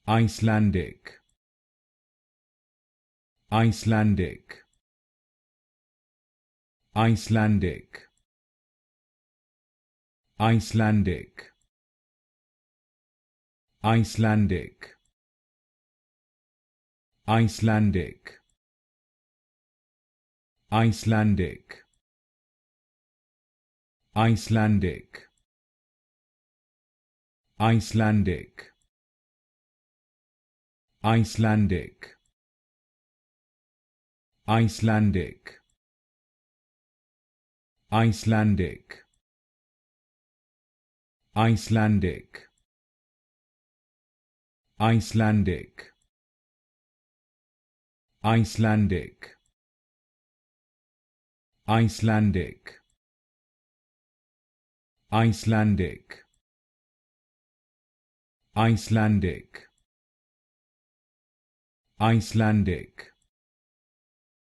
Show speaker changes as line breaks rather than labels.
Icelandic, Icelandic, Icelandic, Icelandic, Icelandic, Icelandic, Icelandic, Icelandic, Icelandic, Icelandic, Icelandic, Icelandic, Icelandic, Icelandic, Icelandic, Icelandic, Icelandic, Icelandic, Icelandic,